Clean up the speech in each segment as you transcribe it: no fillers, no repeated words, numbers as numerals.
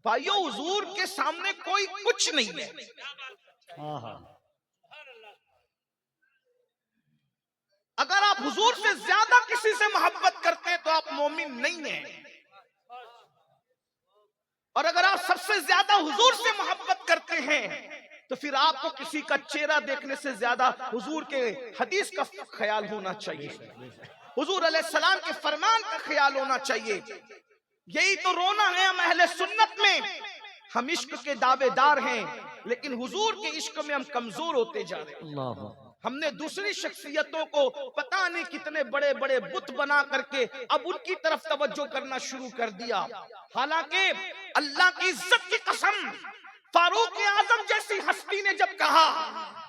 بھائیو حضور کے سامنے کوئی کچھ نہیں ہے. اگر آپ حضور سے زیادہ کسی سے محبت کرتے ہیں تو آپ مومن نہیں ہیں، اور اگر آپ سب سے زیادہ حضور سے محبت کرتے ہیں تو پھر آپ کو کسی کا چہرہ دیکھنے سے زیادہ حضور کے حدیث کا خیال ہونا چاہیے، حضور علیہ السلام کے فرمان کا خیال ہونا چاہیے. یہی تو رونا ہے ہم اہل سنت میں. ہم عشق کے دعوے دار ہیں لیکن حضور کے عشق میں ہم کمزور ہوتے جا رہے ہیں. ہم نے دوسری شخصیتوں کو پتہ نہیں کتنے بڑے بڑے بت بنا کر کے اب ان کی طرف توجہ کرنا شروع کر دیا. حالانکہ اللہ کی عزت کی قسم، فاروق اعظم جیسی ہستی نے جب کہا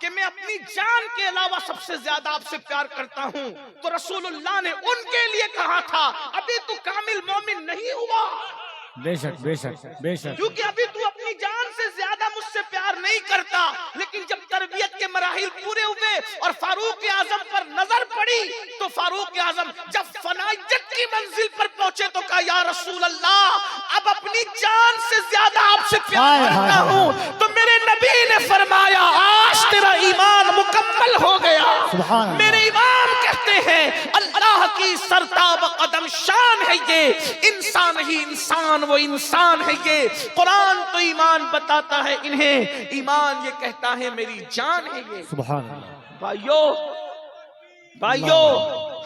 کہ میں اپنی جان کے علاوہ سب سے زیادہ آپ سے پیار کرتا ہوں، تو رسول اللہ نے ان کے لیے کہا تھا ابھی تو کامل مومن نہیں ہوا. بے شک بے شک بے شک. کیونکہ ابھی تو اپنی جان سے زیادہ مجھ سے پیار نہیں کرتا. لیکن جب تربیت کے مراحل پورے ہوئے اور فاروق اعظم پر نظر پڑی تو فاروق اعظم جب فنائیت کی منزل پر پہنچے تو کہا یا رسول اللہ اب اپنی جان سے زیادہ آپ سے پیار کرتا ہوں. تو میرے نبی نے فرمایا آج تیرا ایمان مکمل ہو گیا. میرے امام کہتے ہیں اللہ کی سرتاب قدم شان ہے یہ، انسان ہی انسان وہ انسان ہے یہ. قرآن تو ایمان بتاتا ہے انہیں، ایمان یہ کہتا ہے میری جان ہے یہ. سبحان اللہ. بھائیو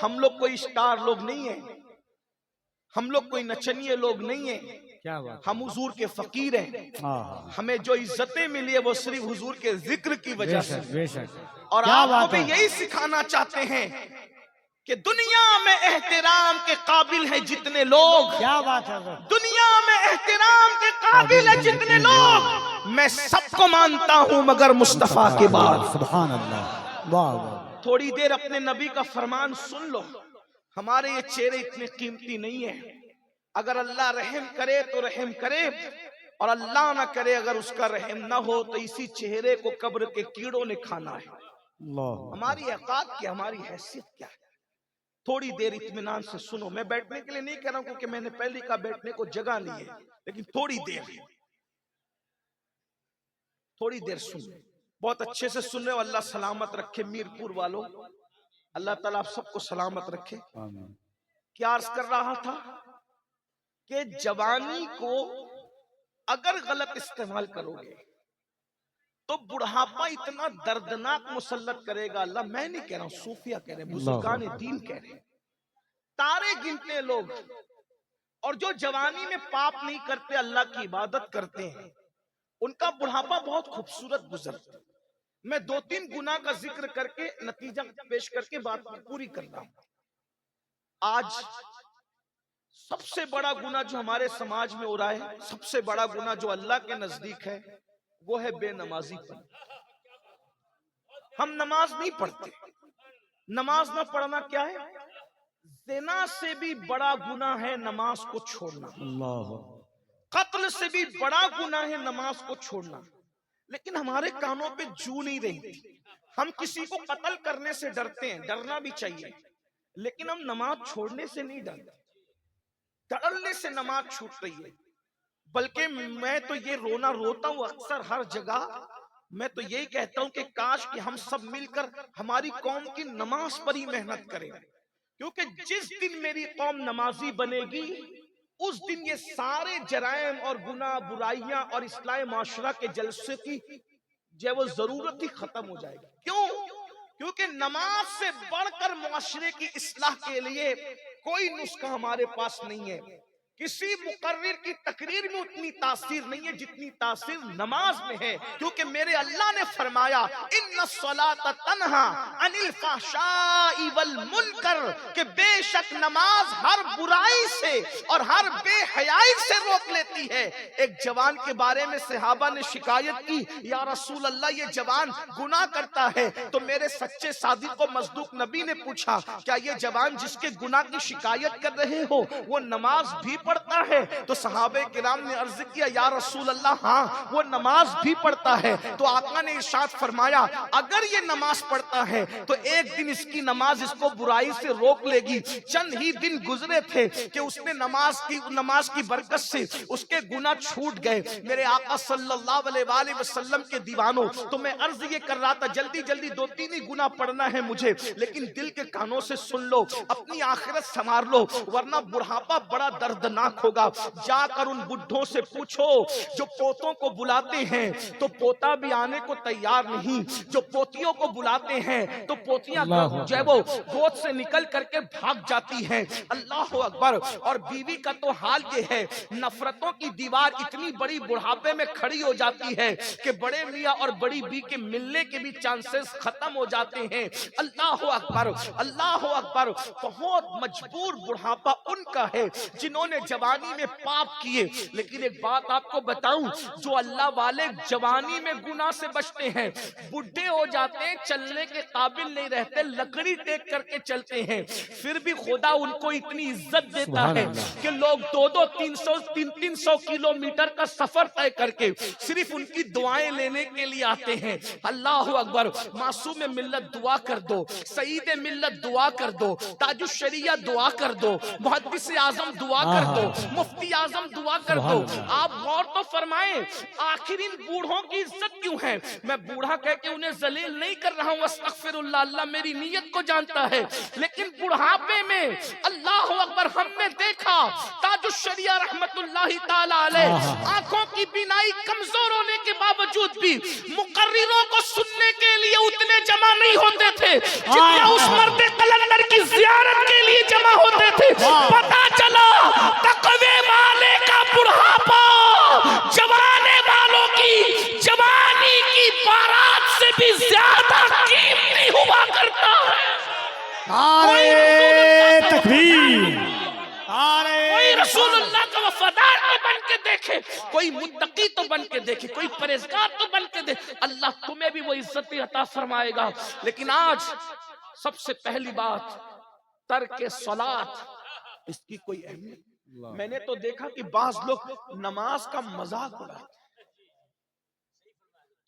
ہم لوگ کوئی اسٹار لوگ نہیں ہیں، ہم لوگ کوئی نچنیے لوگ نہیں ہیں. کیا بات. ہم حضور کے فقیر ہیں. ہمیں جو عزتیں ملی ہے وہ صرف حضور کے ذکر کی وجہ سے. بے شک. اور آپ کو بھی یہی سکھانا چاہتے ہیں کہ دنیا میں احترام کے قابل ہیں جتنے لوگ، کیا بات ہے. دنیا میں احترام کے قابل ہیں جتنے لوگ، میں سب کو مانتا ہوں مگر مصطفیٰ کے بعد. سبحان اللہ. واہ واہ. تھوڑی دیر اپنے نبی کا فرمان سن لو. ہمارے یہ چہرے اتنے قیمتی نہیں ہیں. اگر اللہ رحم کرے تو رحم کرے، اور اللہ نہ کرے اگر اس کا رحم نہ ہو تو اسی چہرے کو قبر کے کیڑوں نے کھانا ہے. ہماری اوقات کیا، ہماری حیثیت کیا ہے. تھوڑی دیر اطمینان سے سنو. میں بیٹھنے کے لیے نہیں کہہ رہا ہوں کیونکہ میں نے پہلی کا بیٹھنے کو جگہ نہیں ہے، لیکن تھوڑی دیر سنو. بہت اچھے سے سن رہے ہو. اللہ سلامت رکھے میرپور والوں، اللہ تعالیٰ آپ سب کو سلامت رکھے. کیا عرض کر رہا تھا کہ جوانی کو اگر غلط استعمال کرو گے تو بڑھاپا اتنا دردناک مسلط کرے گا. اللہ میں نہیں کہہ رہا ہوں، صوفیہ کہہ رہے ہیں، بزرگان دین کہہ رہے ہیں. تارے گنتے لوگ اور جو جوانی میں پاپ نہیں کرتے اللہ کی عبادت کرتے ہیں ان کا بڑھاپا بہت خوبصورت گزرتا ہے. میں 2-3 گناہ کا ذکر کر کے نتیجہ پیش کر کے بات پوری کرتا ہوں. آج سب سے بڑا گناہ جو ہمارے سماج میں ہو رہا ہے، سب سے بڑا گناہ جو اللہ کے نزدیک ہے وہ ہے بے نمازی پن. ہم نماز نہیں پڑھتے. نماز نہ پڑھنا کیا ہے؟ زنا سے بھی بڑا گناہ ہے نماز کو چھوڑنا. قتل سے بھی بڑا گناہ ہے نماز کو چھوڑنا. لیکن ہمارے کانوں پہ جو نہیں رہی. ہم کسی کو قتل کرنے سے ڈرتے ہیں، ڈرنا بھی چاہیے، لیکن ہم نماز چھوڑنے سے نہیں ڈرتے. ڈرنے سے نماز چھوٹ رہی ہے. بلکہ میں تو یہ رونا روتا ہوں اکثر ہر جگہ. میں تو یہی کہتا ہوں کہ کاش کہ ہم سب مل کر ہماری قوم کی نماز پر ہی محنت کریں، کیونکہ جس دن میری قوم نمازی بنے گی اس دن یہ سارے جرائم اور گناہ برائیاں اور اصلاح معاشرہ کے جلسے کی جو وہ ضرورت ہی ختم ہو جائے گی. کیوں؟ کیونکہ نماز سے بڑھ کر معاشرے کی اصلاح کے لیے کوئی نسخہ ہمارے پاس نہیں ہے. کسی مقرر کی تقریر میں اتنی تاثیر نہیں ہے جتنی تاثیر نماز میں ہے. کیونکہ میرے اللہ نے فرمایا ان الصلاۃ تنہی عن الفحشاء والمنکر، کہ بے شک نماز ہر برائی سے اور ہر بے حیائی سے روک لیتی ہے. ایک جوان کے بارے میں صحابہ نے شکایت کی، یا رسول اللہ یہ جوان گناہ کرتا ہے. تو میرے سچے صادق و مصدوق نبی نے پوچھا کیا یہ جوان جس کے گناہ کی شکایت کر رہے ہو وہ نماز بھی پڑھتا ہے؟ تو صحابہ کرام نے عرض کیا یا رسول اللہ ہاں وہ نماز بھی پڑھتا ہے۔ تو آقا نے ارشاد فرمایا اگر یہ نماز پڑھتا ہے تو ایک دن اس کی نماز اس کو برائی سے روک لے گی۔ چند ہی دن گزرے تھے کہ اس نے نماز کی برکت سے اس کے گناہ چھوٹ گئے۔ میرے آقا صلی اللہ علیہ وآلہ وسلم کے دیوانوں، تو میں عرض یہ کر رہا تھا جلدی جلدی 2-3 ہی گناہ پڑھنا ہے مجھے، لیکن دل کے کانوں سے سن لو، اپنی آخرت سنوار لو، ورنہ بڑھاپا بڑا دردناک ہوگا۔ جا کر ان بڈھوں سے پوچھو جو پوتوں کو بلاتے ہیں تو پوتا بھی آنے کو تیار نہیں، جو پوتیوں کو بلاتے ہیں تو پوتیاں جو ہے وہ گود سے نکل کر کے بھاگ جاتی ہیں۔ اللہ اکبر۔ اور بیوی کا تو حال یہ ہے، نفرتوں کی دیوار اتنی بڑی بڑھاپے میں کھڑی ہو جاتی ہے کہ بڑے میاں اور بڑی بی کے ملنے کے بھی چانسز ختم ہو جاتے ہیں۔ اللہ اکبر، اللہ اکبر۔ بہت مجبور بڑھاپا ان کا ہے جنہوں نے جوانی میں پاپ کیے۔ لیکن ایک بات آپ کو بتاؤں، جو اللہ والے جوانی میں گناہ سے بچتے ہیں، بڈھے ہو جاتے ہیں، چلنے کے قابل نہیں رہتے، لکڑی ٹیک کر کے چلتے ہیں، پھر بھی خدا ان کو اتنی عزت دیتا ہے کہ لوگ 200-300 کلومیٹر کا سفر طے کر کے صرف ان کی دعائیں لینے کے لیے آتے ہیں۔ اللہ اکبر۔ معصوم ملت دعا کر دو، سعید ملت دعا کر دو، تاج الشریعہ دعا کر دو، محدث اعظم دعا کر دو، مفتی اعظم دعا کر دو۔ آپ غور تو فرمائیں آخر ان بوڑھوں کی عزت کیوں ہے؟ میں بوڑھا کہہ کے انہیں ذلیل نہیں کر رہا ہوں، استغفر اللہ، اللہ میری نیت کو جانتا ہے، لیکن بڑھاپے میں اللہ اکبر ہم نے دیکھا تاج الشریعہ رحمت اللہ تعالی علیہ آنکھوں کی بینائی کمزور ہونے کے باوجود بھی مقرروں کو سننے کے لیے اتنے جمع نہیں ہوتے تھے جتنے اس مرد قلندر کی زیارت کے لیے جمع ہوتے تھے۔ پتا چلا تقوی والے کا بڑھاپا جوانے والوں کی جوانی کی بارات سے بھی زیادہ قیمتی ہوا کرتا ہے۔ نعرہ تکبیر، کوئی رسول اللہ کا وفادار تو بن کے دیکھے، کوئی متقی تو بن کے دیکھے، کوئی پرہیزگار تو بن کے دیکھے، اللہ تمہیں بھی وہ عزت عطا فرمائے گا۔ لیکن آج سب سے پہلی بات ترک صلاۃ، اس کی کوئی اہمیت۔ میں نے تو دیکھا کہ بعض لوگ نماز کا مذاق اڑاتے ہیں۔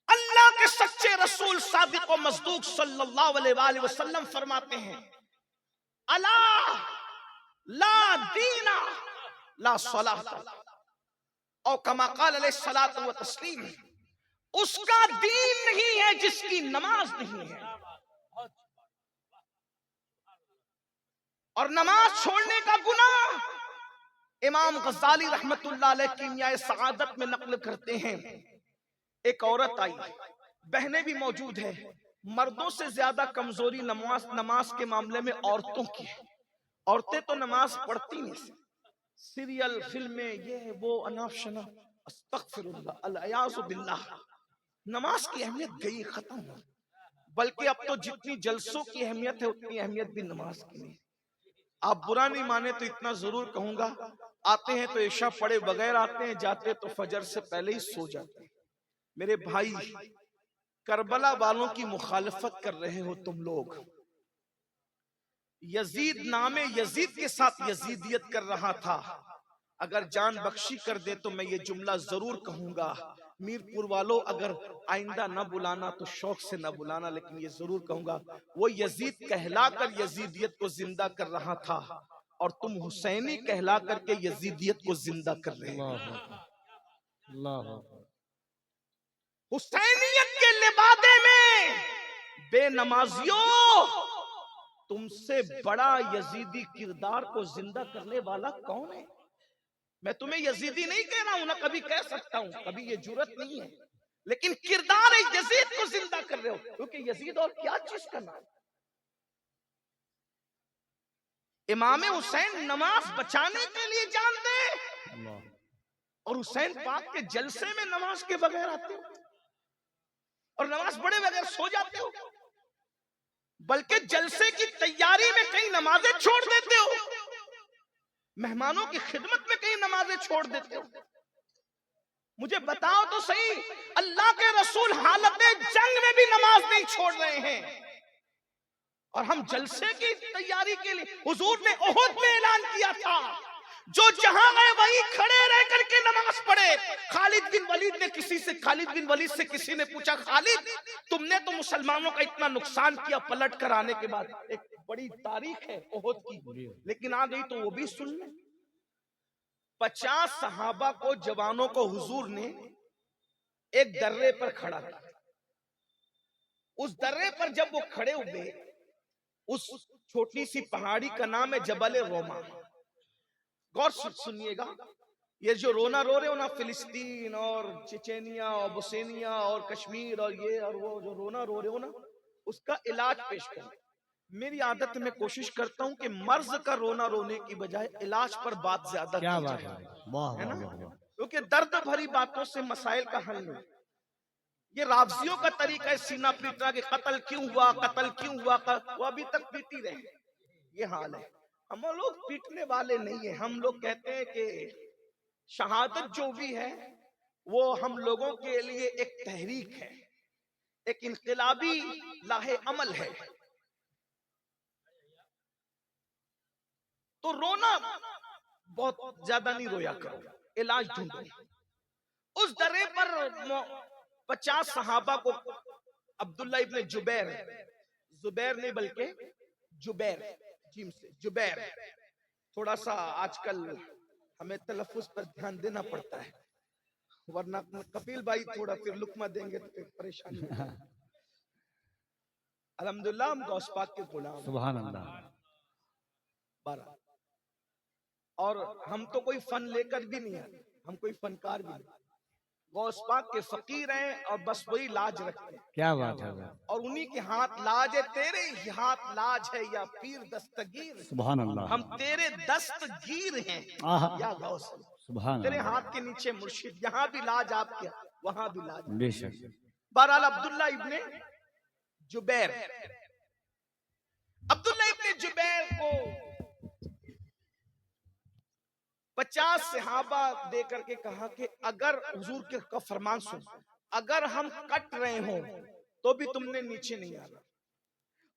اللہ کے سچے رسول صادق و مصدوق صلی اللہ علیہ وآلہ وسلم فرماتے ہیں الا لا دین لا صلاۃ، او کما قال علیہ الصلوۃ والتسلیم، اس کا دین نہیں ہے جس کی نماز نہیں ہے۔ اور نماز چھوڑنے کا گناہ امام غزالی رحمت اللہ علیہ کیمیائے سعادت میں نقل کرتے ہیں، ایک عورت آئی، بہنیں بھی موجود ہیں، مردوں سے زیادہ کمزوری نماز کے معاملے میں عورتوں کی ہے۔ عورتیں تو نماز پڑھتی نہیں، سیریل، فلمیں، یہ وہ، اناف شناف، استغفر اللہ، العیاذ باللہ۔ نماز کی اہمیت گئی، ختم ہو۔ بلکہ اب تو جتنی جلسوں کی اہمیت ہے اتنی اہمیت بھی نماز کی نہیں۔ آپ برا نہیں مانے تو اتنا ضرور کہوں گا، آتے ہیں تو عشاء پڑھے بغیر آتے ہیں، جاتے تو فجر سے پہلے ہی سو جاتے ہیں۔ میرے بھائی، کربلا والوں کی مخالفت کر رہے ہو تم لوگ۔ یزید نام یزید کے ساتھ یزیدیت کر رہا تھا، اگر جان بخشی کر دے تو میں یہ جملہ ضرور کہوں گا، میر پور والوں اگر آئندہ نہ بلانا تو شوق سے نہ بلانا، لیکن یہ ضرور کہوں گا وہ یزید کہلا کر یزیدیت کو زندہ کر رہا تھا، اور تم حسینی کہلا کر کے یزیدیت کو زندہ کر رہے ہو۔ اللہ حسینیت کے لبادے میں بے نمازیوں، تم سے بڑا یزیدی کردار کو زندہ کرنے والا کون ہے؟ میں تمہیں یزیدی نہیں کہہ رہا ہوں، نہ کبھی کہہ سکتا ہوں، کبھی یہ جرت نہیں ہے، لیکن کردار یزید کو زندہ کر رہے ہو، کیونکہ یزید اور کیا چیز کا نام۔ امام حسین نماز بچانے کے لیے جان دے، اور حسین پاک کے جلسے میں نماز کے بغیر آتے ہو، اور نماز پڑھے بغیر سو جاتے ہو، بلکہ جلسے کی تیاری میں کئی نمازیں چھوڑ دیتے ہو، مہمانوں کی خدمت میں کئی نمازیں چھوڑ دیتے ہو۔ مجھے بتاؤ تو صحیح، اللہ کے رسول حالت جنگ میں بھی نماز نہیں چھوڑ رہے ہیں، اور ہم جلسے کی تیاری کے لیے، حضور نے احد میں اعلان کیا تھا جو جہاں گئے وہیں کھڑے رہ کر کے نماز پڑھے. خالد بن ولید سے کسی نے پوچھا خالد تم نے تو مسلمانوں کا اتنا نقصان کیا پلٹ کر آنے کے بعد, ایک بڑی تاریخ ہے احد کی, لیکن آ گئی تو وہ بھی سن لیں. 50 صحابہ کو, جوانوں کو حضور نے ایک درے پر کھڑا کیا. اس درے پر جب وہ کھڑے ہوئے, اس چھوٹی سی پہاڑی کا نام ہے جبل روما. غور سنیے گا, یہ جو رونا رو رہے ہو نا, فلسطین اور چچینیا اور بوسنیا اور کشمیر اور یہ اور وہ جو رونا رو رہے ہو نا, اس کا علاج پیش کریں. میری عادت میں کوشش کرتا ہوں کہ مرض کا رونا رونے کی بجائے علاج پر بات زیادہ کیا کی بات جائے, ہے, واہ ہے نا, واہ واہ. کیونکہ درد بھری باتوں سے مسائل کا حل نہیں. یہ رافضیوں کا طریقہ ہے سینہ پیٹنا کہ قتل کیوں ہوا, وہ ابھی تک پیٹی رہے. یہ حال ہے. ہم لوگ پیٹنے والے نہیں ہیں, ہم لوگ کہتے ہیں کہ شہادت جو بھی ہے وہ ہم لوگوں کے لیے ایک تحریک ہے, ایک انقلابی لاہ عمل ہے. تو رونا بہت زیادہ نہیں رویا کرو, علاج ڈھونڈو. اس درے پر 50 صحابہ کو عبداللہ ابن زبیر نہیں بلکہ جبیر, جیم سے جبیر. تھوڑا سا آج کل ہمیں تلفظ پر دھیان دینا پڑتا ہے, ورنہ کپیل بھائی تھوڑا پھر لقمہ دیں گے تو پھر پریشانی ہو جائے. الحمدللہ ہم غوث پاک کے غلام, سبحان اللہ. 12. اور ہم تو کوئی فن لے کر بھی نہیں آتے, ہم کوئی فنکار بھی نہیں. غوث پاک کے فقیر ہیں اور بس وہی لاج رکھتے ہیں. کیا بات ہے, اور انہی کے ہاتھ لاج ہے. تیرے ہی ہاتھ لاج ہے یا پیر دستگیر, سبحان اللہ. ہم تیرے دستگیر ہیں یا غوث. سبحان تیرے اللہ, ہاتھ کے نیچے مرشد, یہاں بھی لاج آپ کیا, وہاں بھی لاج. بے شک. بہرحال عبداللہ ابن جبیر کو 50 صحابہ دے کر کے کہا کہ اگر حضور کا فرمان سن, اگر ہم کٹ رہے ہوں تو بھی تم نے نیچے نہیں آنا,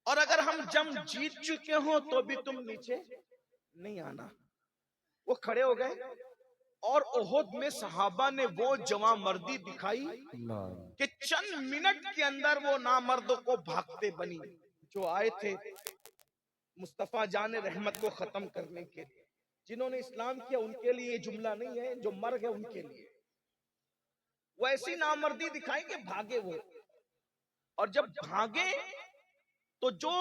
اور اگر ہم جنگ جیت چکے ہوں تو بھی تم نیچے نہیں آنا. وہ کھڑے ہو گئے اور احد میں صحابہ نے وہ جواں مردی دکھائی کہ چند منٹ کے اندر وہ نامردوں کو بھاگتے بنی جو آئے تھے مصطفیٰ جان رحمت کو ختم کرنے کے لیے. جنہوں نے اسلام کیا ان کے لیے یہ جملہ نہیں ہے, جو مر گئے ان کے لیے. وہ ایسی نامردی دکھائی کہ بھاگے وہ, اور جب بھاگے تو جو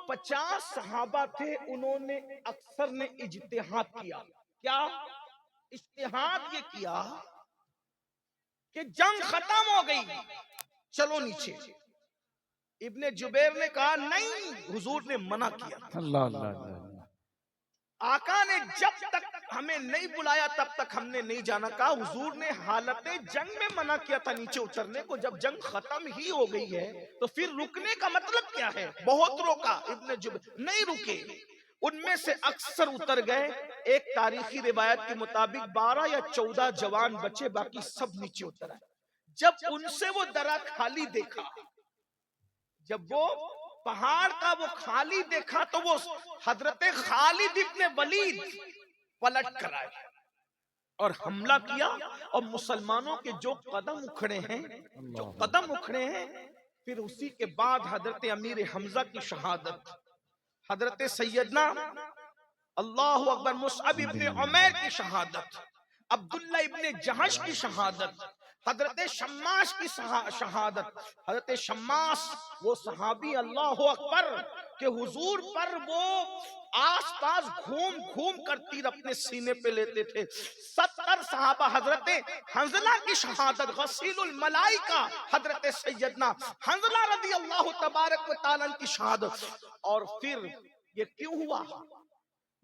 50 صحابہ تھے انہوں نے اکثر نے اجتہاد کیا. کیا اجتہاد یہ کیا کہ جنگ ختم ہو گئی, چلو نیچے. ابن جبیر نے کہا نہیں, حضور نے منع کیا. اللہ اللہ اللہ. آقا نے جب تک ہمیں نہیں بلایا تب تک ہم نے نہیں جانا کہا. حضور نے حالت جنگ میں منع کیا تھا نیچے اترنے کو, جب جنگ ختم ہی ہو گئی ہے تو پھر رکنے کا مطلب کیا ہے. بہت روکا, ابن جبیر نہیں رکے. ان میں سے اکثر اتر گئے. ایک تاریخی روایت کے مطابق 12 یا 14 جوان بچے, باقی سب نیچے اتر آئے. جب ان سے وہ درا خالی دیکھا, جب وہ پہاڑ کا وہ خالی دیکھا تو وہ حضرت خالد ابن ولید پلٹ کر آئے اور حملہ کیا. اور مسلمانوں کے جو قدم اکھڑے ہیں, پھر اسی کے بعد حضرت امیر حمزہ کی شہادت, حضرت سیدنا اللہ اکبر مصعب ابن عمیر کی شہادت, عبداللہ ابن جہش کی شہادت, حضرت شماس کی شہادت. حضرت شماس وہ صحابی اللہ اکبر کہ حضور پر وہ آس پاس گھوم گھوم کر تیر اپنے سینے پہ لیتے تھے. 70 صحابہ. حضرت حنظلہ کی شہادت, غسیل الملائکہ حضرت سیدنا حنظلہ رضی اللہ تبارک و تعالی کی شہادت. اور پھر یہ کیوں ہوا,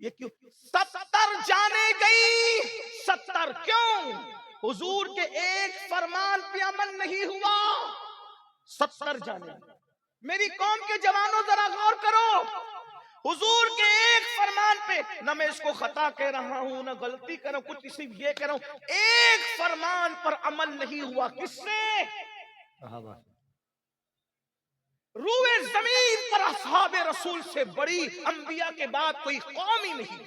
یہ کیوں 70 جانے گئی. 70 کیوں؟ حضور کے ایک فرمان پہ عمل نہیں ہوا. 70 جانے. میری قوم کے جوانوں ذرا غور کرو, حضور کے ایک فرمان پہ, نہ میں اس کو خطا کہہ رہا ہوں نہ غلطی کر رہا ہوں, کچھ کسی یہ کہہ رہا ہوں, ایک فرمان پر عمل نہیں ہوا. کس سے؟ روئے زمین پر اصحاب رسول سے بڑی انبیاء کے بعد کوئی قوم ہی نہیں.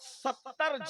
70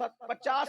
50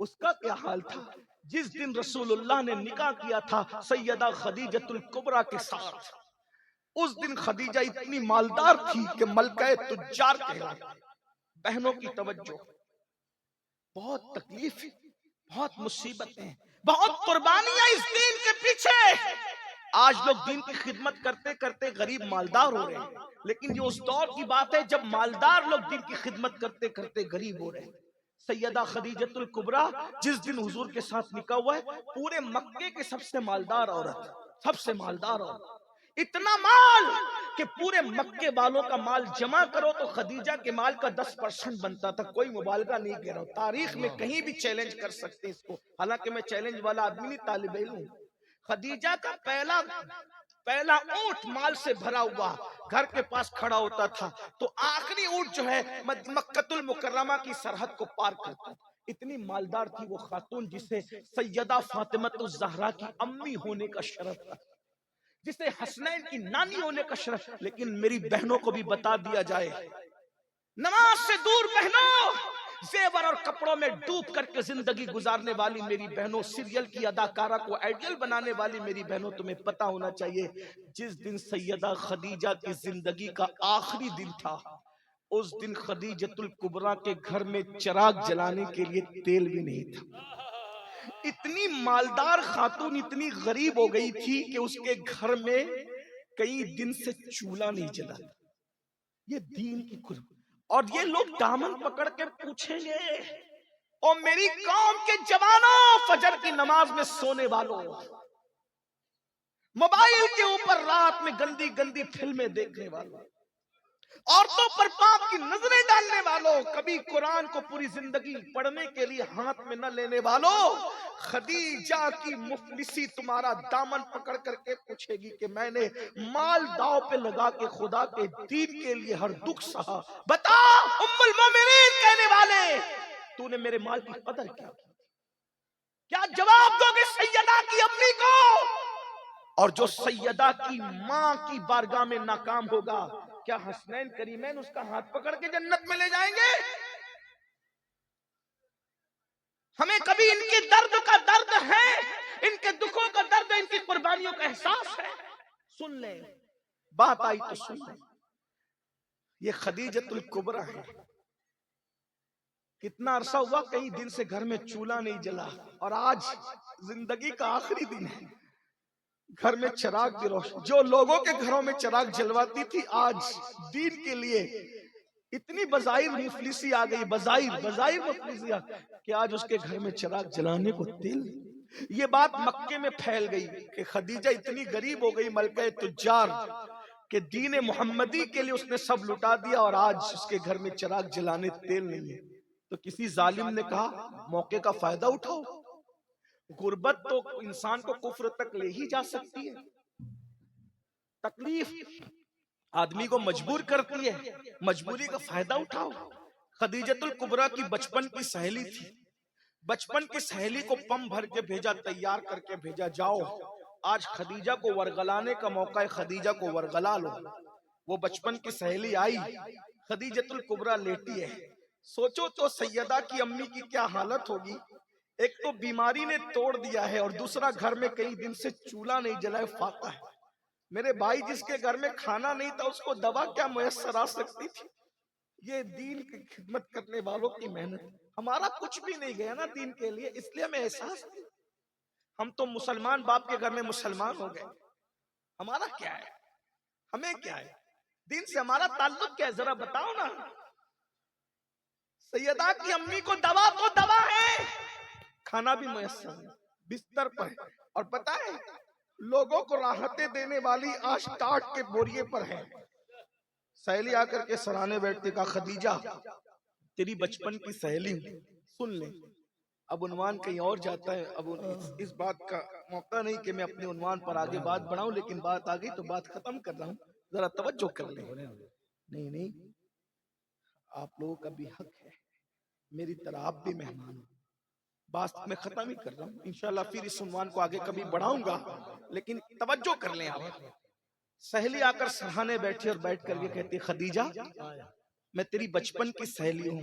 اس کا کیا حال تھا جس دن رسول اللہ نے نکاح کیا تھا سیدہ خدیجۃ الکبریٰ کے ساتھ؟ اس دن خدیجہ اتنی مالدار تھی کہ ملکہ تجار کہلاتی۔ بہنوں کی توجہ، بہت تکلیف، بہت مصیبتیں، بہت قربانیاں اس دین کے پیچھے۔ آج لوگ دین کی خدمت کرتے کرتے غریب مالدار ہو رہے ہیں، لیکن یہ اس دور کی بات ہے جب مالدار لوگ دین کی خدمت کرتے کرتے غریب ہو رہے ہیں۔ سیدہ خدیجۃ الکبریٰ جس دن حضور کے ساتھ نکاح ہوا ہے، پورے مکے کے سب سے مالدار عورت، سب سے مالدار عورت، اتنا مال کہ پورے مکے والوں کا مال جمع کرو تو خدیجہ کے مال کا 10% بنتا تھا۔ کوئی مبالغہ نہیں کہہ رہا ہوں، تاریخ میں کہیں بھی چیلنج کر سکتے اس کو، حالانکہ میں چیلنج والا آدمی نہیں، طالب علم ہوں۔ خدیجہ کا پہلا اونٹ مال سے بھرا ہوا گھر کے پاس کھڑا ہوتا تھا تو آخری اونٹ جو ہے مکۃ المکرمہ کی سرحد کو پار کرتا تھا۔ اتنی مالدار تھی وہ خاتون جسے سیدہ فاطمہ الزہرا کی امی ہونے کا شرف تھا، جسے حسنین کی نانی ہونے کا شرف۔ لیکن میری بہنوں کو بھی بتا دیا جائے، نماز سے دور بہنوں، زیور اور کپڑوں میں ڈوب کر کے زندگی گزارنے والی میری بہنوں، سیریل کی اداکارہ کو آئیڈیل بنانے والی میری بہنوں، تمہیں پتا ہونا چاہیے جس دن سیدہ خدیجہ کی زندگی کا آخری دن تھا، اس دن خدیجۃ الکبریٰ کے گھر میں چراغ جلانے کے لیے تیل بھی نہیں تھا۔ اتنی مالدار خاتون اتنی غریب ہو گئی تھی کہ اس کے گھر میں کئی دن سے چولہا نہیں جلا۔ یہ دین کی قربانی۔ اور یہ لوگ دامن پکڑ کے پوچھیں گے، اور میری قوم کے جوانوں، فجر کی نماز میں سونے والوں، موبائل کے اوپر رات میں گندی گندی فلمیں دیکھنے والوں، عورتوں پر پاپ کی نظریں ڈالنے والوں، کبھی قرآن کو پوری زندگی پڑھنے کے لیے ہاتھ میں نہ لینے والوں، خدیجہ کی مفلسی تمہارا دامن پکڑ کر کے پوچھے گی کہ میں نے مال داؤ پہ لگا کے خدا کے دین کے لیے ہر دکھ سہا، بتا ام المومنین کہنے والے، تو نے میرے مال کی قدر کیا جواب دو گے سیدہ کی امی کو؟ اور جو سیدہ کی ماں کی بارگاہ میں ناکام ہوگا، کیا حسنین کریمین اس کا ہاتھ پکڑ کے جنت میں لے جائیں گے؟ ہمیں کبھی ان کے درد کا درد ہے، ان کے دکھوں کا درد ہے، ان کی قربانیوں کا احساس ہے؟ سن لیں، بات آئی تو سن لیں۔ یہ خدیجۃ الکبریٰ ہے، کتنا عرصہ ہوا کئی دن سے گھر میں چولہا نہیں جلا، اور آج زندگی کا آخری دن ہے، گھر میں چراغ کی روشنی، جو لوگوں کے گھروں میں چراغ جلواتی تھی آج دین کے لیے اتنی بظاہر مفلسی آ گئی، بظاہر مفلسی آ گئی کہ آج اس کے گھر میں چراغ جلانے کو تیل نہیں۔ یہ بات مکے میں پھیل گئی کہ خدیجہ اتنی غریب ہو گئی، ملکہ تجار، کہ دین محمدی کے لیے اس نے سب لٹا دیا، اور آج اس کے گھر میں چراغ جلانے تیل نہیں ہے۔ تو کسی ظالم نے کہا موقع کا فائدہ اٹھاؤ۔ غربت تو انسان کو کفر تک لے ہی جا سکتی ہے، تکلیف آدمی کو مجبور کرتی ہے، مجبوری کا فائدہ اٹھاؤ۔ خدیجۃ الکبریٰ کی بچپن کی سہیلی تھی، بچپن کی سہیلی کو پم بھر کے بھیجا، تیار کر کے بھیجا، جاؤ آج خدیجہ کو ورغلانے کا موقع ہے، خدیجہ کو ورغلا لو۔ وہ بچپن کی سہیلی آئی، خدیجۃ الکبریٰ لیٹی ہے۔ سوچو تو سیدہ کی امی کی کیا حالت ہوگی، ایک تو بیماری نے توڑ دیا ہے، اور دوسرا گھر میں کئی دن سے چولہا نہیں جلائے، فاقہ ہے۔ میرے بھائی، جس کے گھر میں کھانا نہیں تھا اس کو دوا کیا میسر آ سکتی تھی؟ یہ دین کی خدمت کرنے والوں کی محنت۔ ہمارا کچھ بھی نہیں گیا نا دین کے لیے، اس لیے ہمیں احساس نہیں۔ ہم تو مسلمان باپ کے گھر میں مسلمان ہو گئے، ہمارا کیا ہے، ہمیں کیا ہے، دین سے ہمارا تعلق کیا ہے، ذرا بتاؤ نا۔ سیدہ کی امی کو دوا تو دوا ہے، کھانا بھی میسر ہے، بستر پر ہے، اور پتہ ہے لوگوں کو راحتیں دینے والی آج ٹاٹ کے بوریے پر ہے۔ سہیلی آ کر کے سرانے بیٹھتے، کہا خدیجہ تیری بچپن کی سہیلی سن لیں۔ اب عنوان کہیں اور جاتا ہے، اب اس بات کا موقع نہیں کہ میں اپنے عنوان پر آگے بات بڑھاؤں، لیکن بات آ گئی تو بات ختم کر رہا ہوں، ذرا توجہ کر لیں۔ نہیں، آپ لوگوں کا بھی حق ہے، میری طرح آپ بھی مہمان ہو، بات میں ختم ہی کر رہا ہوں، انشاءاللہ پھر اس عنوان کو آگے کبھی بڑھاؤں گا، لیکن توجہ کر لیں آپ۔ سہیلی آ کر سرہانے بیٹھی اور بیٹھ کر یہ کہتی، خدیجہ میں تیری بچپن کی سہیلی ہوں،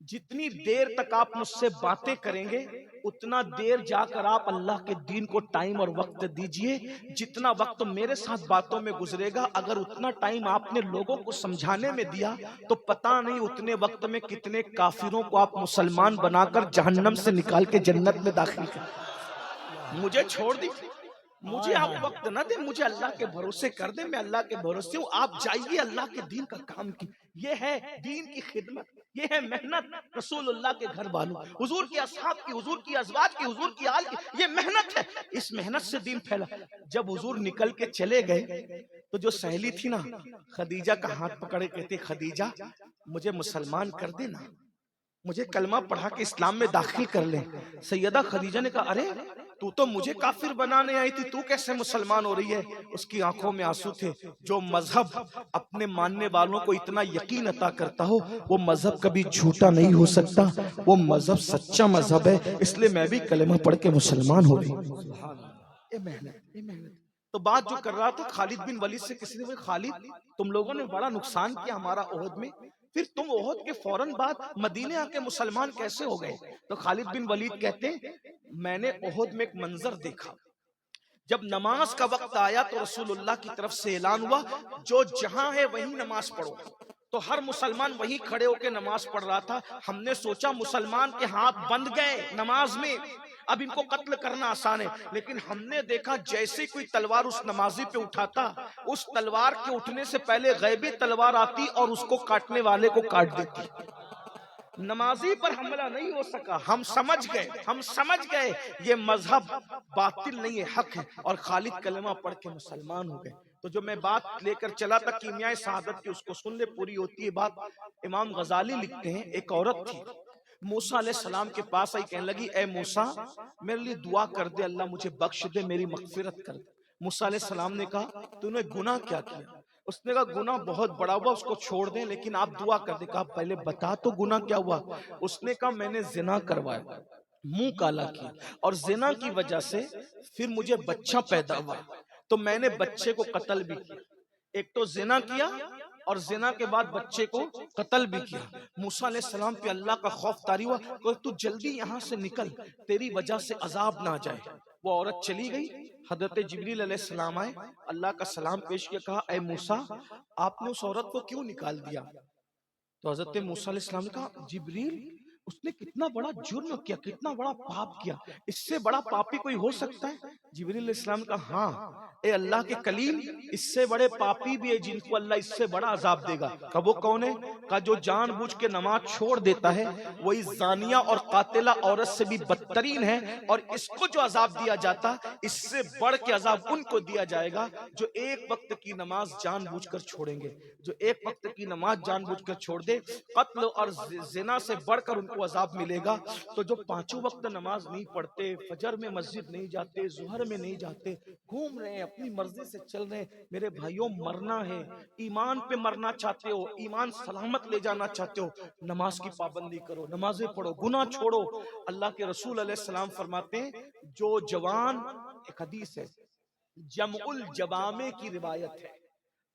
جتنی دیر تک آپ مجھ سے باتیں کریں گے اتنا دیر جا کر آپ اللہ کے دین کو ٹائم اور وقت دیجئے. جتنا وقت میرے ساتھ باتوں میں گزرے گا اگر اتنا ٹائم آپ نے لوگوں کو سمجھانے میں دیا تو پتہ نہیں اتنے وقت میں کتنے کافروں کو آپ مسلمان بنا کر جہنم سے نکال کے جنت میں داخل کر. مجھے چھوڑ دی، مجھے آپ وقت نہ دیں، مجھے اللہ کے بھروسے کر دیں، میں اللہ کے بھروسے ہوں. آپ جائیے اللہ کے دین کا کام کی. یہ ہے دین کی خدمت، یہ ہے محنت رسول اللہ کے گھر والوں، حضور کی اصحاب کی، حضور کی ازواج کی، حضور کی آل کی. یہ محنت ہے، اس محنت سے دین پھیلا. جب حضور نکل کے چلے گئے تو جو سہیلی تھی نا خدیجہ کا ہاتھ پکڑے کہتے خدیجہ مجھے مسلمان کر دینا، مجھے کلمہ پڑھا کے اسلام میں داخل کر لیں. سیدہ خدیجہ نے کہا ارے تو مجھے کافر بنانے آئی تھی، تو کیسے مسلمان ہو رہی ہے؟ اس کی آنکھوں میں آنسو تھے. جو مذہب اپنے ماننے والوں کو اتنا یقین عطا کرتا ہو وہ مذہب کبھی جھوٹا نہیں ہو سکتا، وہ مذہب سچا مذہب ہے. اس لیے میں بھی کلمہ پڑھ کے مسلمان ہو رہی ہوں. یہ محنت. تو بات جو کر رہا تھا خالد بن ولید سے، کسی نے کہا خالد تم لوگوں نے بڑا نقصان کیا ہمارا احد میں، پھر تم احد کے فوراً بعد مدینے آ کے مسلمان کیسے ہو گئے؟ تو خالد بن ولید کہتے میں نے احد میں ایک منظر دیکھا. جب نماز کا وقت آیا تو رسول اللہ کی طرف سے اعلان ہوا جو جہاں ہے وہیں نماز پڑھو. تو ہر مسلمان وہیں کھڑے ہو کے نماز پڑھ رہا تھا. ہم نے سوچا مسلمان کے ہاتھ بند گئے نماز میں، اب ان کو قتل کرنا آسان ہے. لیکن ہم نے دیکھا جیسے کوئی تلوار اس نمازی پہ اٹھاتا اس تلوار کے اٹھنے سے پہلے غیبی تلوار آتی اور اس کو کاٹنے والے کو کاٹ دیتی. نمازی پر حملہ نہیں ہو سکا. ہم سمجھ گئے یہ مذہب باطل نہیں ہے، حق ہے. اور خالد کلمہ پڑھ کے مسلمان ہو گئے. تو جو میں بات لے کر چلا تھا کیمیائے سعادت کی، اس کو سن لے پوری ہوتی ہے بات. امام غزالی لکھتے ہیں ایک عورت تھی موسیٰ علیہ السلام کے پاس آئی، کہنے لگی اے موسیٰ میرے لیے دعا کر دے، اللہ مجھے بخش دے، میری مغفرت کر دے. موسیٰ علیہ السلام نے کہا تو نے گناہ کیا کیا؟ اس نے کہا گناہ بہت بڑا ہوا، اس کو چھوڑ دیں لیکن آپ دعا کر دیں. کہا پہلے بتا تو گناہ کیا ہوا؟ اس نے کہا میں نے زنا کروایا، منہ کالا کیا، اور زنا کی وجہ سے پھر مجھے بچہ پیدا ہوا تو میں نے بچے کو قتل بھی کیا. ایک تو زنا کیا اور زنا کے بعد بچے کو قتل بھی کیا. موسیٰ علیہ السلام پہ اللہ کا خوف طاری ہوا کہ تو جلدی یہاں سے نکل، تیری وجہ سے عذاب نہ آ جائے. وہ عورت چلی گئی. حضرت جبریل علیہ السلام آئے، اللہ کا سلام پیش کیا، کہا اے موسیٰ آپ نے اس عورت کو کیوں نکال دیا؟ تو حضرت موسیٰ علیہ السلام نے کہا جبریل اس نے کتنا بڑا جرم کیا، کتنا بڑا پاپ کیا، اس سے بڑا پاپی کوئی ہو سکتا ہے؟ جبریل علیہ السلام کا ہاں اے اللہ کے کلیم اس سے بڑے پاپی بھی ہے جن کو اللہ اس سے بڑا عذاب دے گا. کہا وہ کون ہے؟ کہا جو جان بوجھ کے نماز چھوڑ دیتا ہے، وہی زانیہ اور قاتلہ عورت سے بھی بدترین ہے، اور اس کو جو عذاب دیا جاتا اس سے بڑھ کے عذاب ان کو دیا جائے گا جو ایک وقت کی نماز جان بوجھ کر چھوڑیں گے. جو ایک وقت کی نماز جان بوجھ کر چھوڑ دے قتل اور زنا سے بڑھ کر ان کو عذاب ملے گا. تو جو پانچوں وقت نماز نہیں پڑھتے، فجر میں مسجد نہیں جاتے، ظہر میں نہیں جاتے، گھوم رہے ہیں اپنی مرضی سے چل رہے ہیں، میرے بھائیوں مرنا ہے، ایمان پہ مرنا چاہتے ہو، ایمان سلامت لے جانا چاہتے ہو، نماز کی پابندی کرو، نمازیں پڑھو، گناہ چھوڑو. اللہ کے رسول علیہ السلام فرماتے ہیں جو جوان، ایک حدیث ہے جمع الجوامع کی روایت ہے،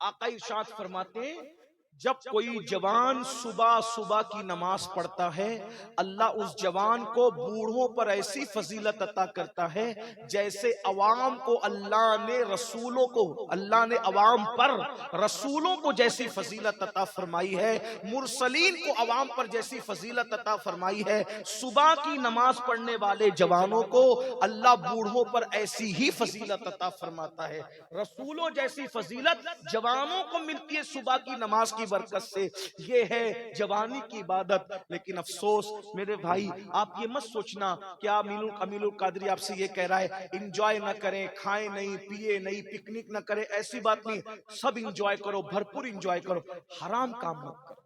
آقا ارشاد فرماتے ہیں جب کوئی جوان صبح صبح کی نماز پڑھتا ہے اللہ اس جوان کو بوڑھوں پر ایسی فضیلت عطا کرتا ہے جیسے عوام کو اللہ نے رسولوں کو، اللہ نے عوام پر رسولوں کو جیسی فضیلت عطا فرمائی ہے، مرسلین کو عوام پر جیسی فضیلت عطا فرمائی ہے، صبح کی نماز پڑھنے والے جوانوں کو اللہ بوڑھوں پر ایسی ہی فضیلت عطا فرماتا ہے. رسولوں جیسی فضیلت جوانوں کو ملتی ہے صبح کی نماز کی برکت سے. یہ ہے جوانی کی عبادت. لیکن افسوس میرے بھائی آپ یہ مت سوچنا کیا امین القادری آپ سے یہ کہہ رہا ہے انجوائے نہ کریں، کھائیں نہیں، پیے نہیں، پکنک نہ کریں، ایسی بات نہیں. سب انجوائے کرو، بھرپور انجوائے کرو، حرام کام مت کرو.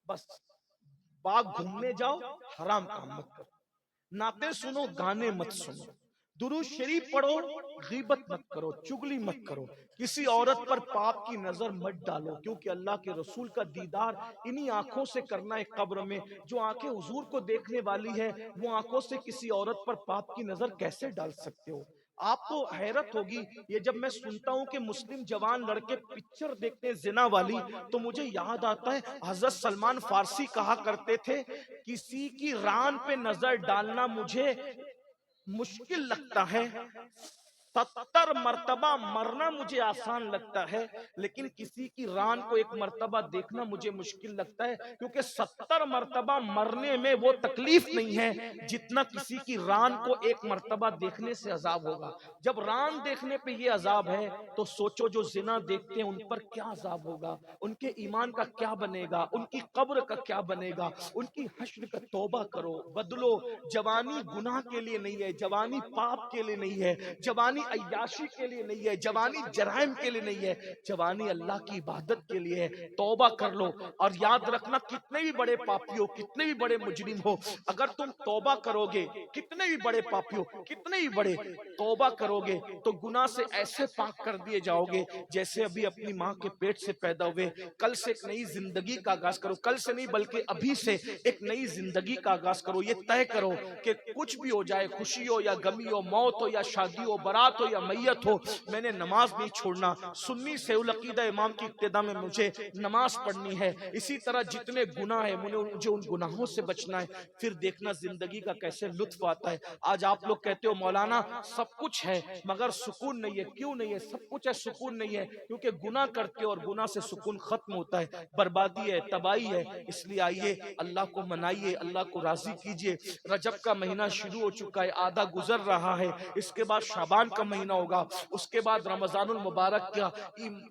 بس باغ گھومنے جاؤ، حرام کام مت کرو، نعتیں سنو، گانے مت سنو، درود شریف پڑھو، غیبت مت کرو، چگلی مت کرو، کسی عورت پر پاپ کی نظر مت ڈالو، کیونکہ اللہ کے رسول کا دیدار انہی آنکھوں سے کرنا ہے قبر میں. جو آنکھیں حضور کو دیکھنے والی ہے وہ آنکھوں سے کسی عورت پر پاپ کی نظر کیسے ڈال سکتے ہو؟ آپ کو حیرت ہوگی یہ جب میں سنتا ہوں کہ مسلم جوان لڑکے پکچر دیکھتے ہیں زنا والی تو مجھے یاد آتا ہے حضرت سلمان فارسی کہا کرتے تھے کسی کی ران پہ نظر ڈالنا مجھے مشکل لگتا ہے 70 مرتبہ مرنا مجھے آسان لگتا ہے لیکن کسی کی ران کو ایک مرتبہ دیکھنا مجھے مشکل لگتا ہے کیونکہ 70 مرتبہ مرنے میں وہ تکلیف نہیں ہے جتنا کسی کی ران کو ایک مرتبہ دیکھنے سے عذاب ہوگا. جب ران دیکھنے پہ یہ عذاب ہے تو سوچو جو زنا دیکھتے ہیں ان پر کیا عذاب ہوگا, ان کے ایمان کا کیا بنے گا, ان کی قبر کا کیا بنے گا, ان کی حشر کا. توبہ کرو, بدلو. جوانی گناہ کے لیے نہیں ہے, جوانی پاپ کے لیے نہیں ہے, جوانی عیاشی کے لیے نہیں ہے, جوانی جرائم کے لیے نہیں ہے, جوانی اللہ کی عبادت کے لیے ہے. توبہ کر لو اور یاد رکھنا کتنے بھی بڑے پاپی ہو, کتنے بھی بڑے مجرم ہو, اگر تم توبہ کرو گے, کتنے بھی بڑے پاپی ہو, کتنے بھی بڑے, توبہ کرو گے تو گناہ سے ایسے پاک کر دیے جاؤ گے جیسے ابھی اپنی ماں کے پیٹ سے پیدا ہوئے. کل سے ایک نئی زندگی کا آغاز کرو, کل سے نہیں بلکہ ابھی سے ایک نئی زندگی کا آغاز کرو. یہ طے کرو کہ کچھ بھی ہو جائے, خوشی ہو یا غمی ہو, موت ہو یا شادی ہو, برات ہو یا میت ہو, میں نے نماز نہیں چھوڑنا. سنی سے العقیدہ امام کی ابتدا میں مجھے نماز پڑھنی ہے. اسی طرح جتنے گناہ ہیں مجھے ان گناہوں سے بچنا ہے. پھر دیکھنا زندگی کا کیسے لطف آتا ہے. آج آپ لوگ کہتے ہو مولانا سب کچھ ہے مگر سکون نہیں ہے. کیوں نہیں ہے؟ سب کچھ ہے, سکون نہیں ہے کیونکہ گناہ کرتے ہو اور گناہ سے سکون ختم ہوتا ہے, بربادی ہے, تباہی ہے. اس لیے آئیے اللہ کو منائیے, اللہ کو راضی کیجئے. رجب کا مہینہ شروع ہو چکا ہے, آدھا گزر رہا ہے, اس کے بعد شعبان کا مہینہ ہوگا, اس کے بعد رمضان المبارک کا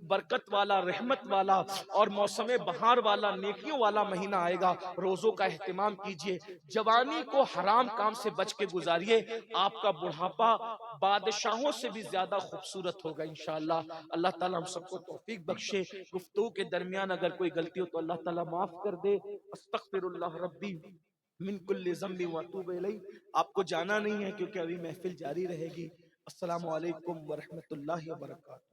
برکت والا, رحمت والا اور موسم بہار والا, نیکیوں والا مہینہ آئے گا. روزوں کا اہتمام کیجئے, جوانی کو حرام کام سے بچ کے گزاریے. آپ کا بڑھاپا بادشاہوں سے بھی زیادہ خوبصورت ہوگا انشاءاللہ. اللہ تعالیٰ ہم سب کو توفیق بخشے. گفتگو کے درمیان اگر کوئی غلطی ہو تو اللہ تعالیٰ معاف کر دے. استغفر اللہ ربی من کل ذنب واتوب الیہ. آپ کو جانا نہیں ہے کیونکہ ابھی محفل جاری رہے گی. السلام علیکم ورحمۃ اللہ وبرکاتہ.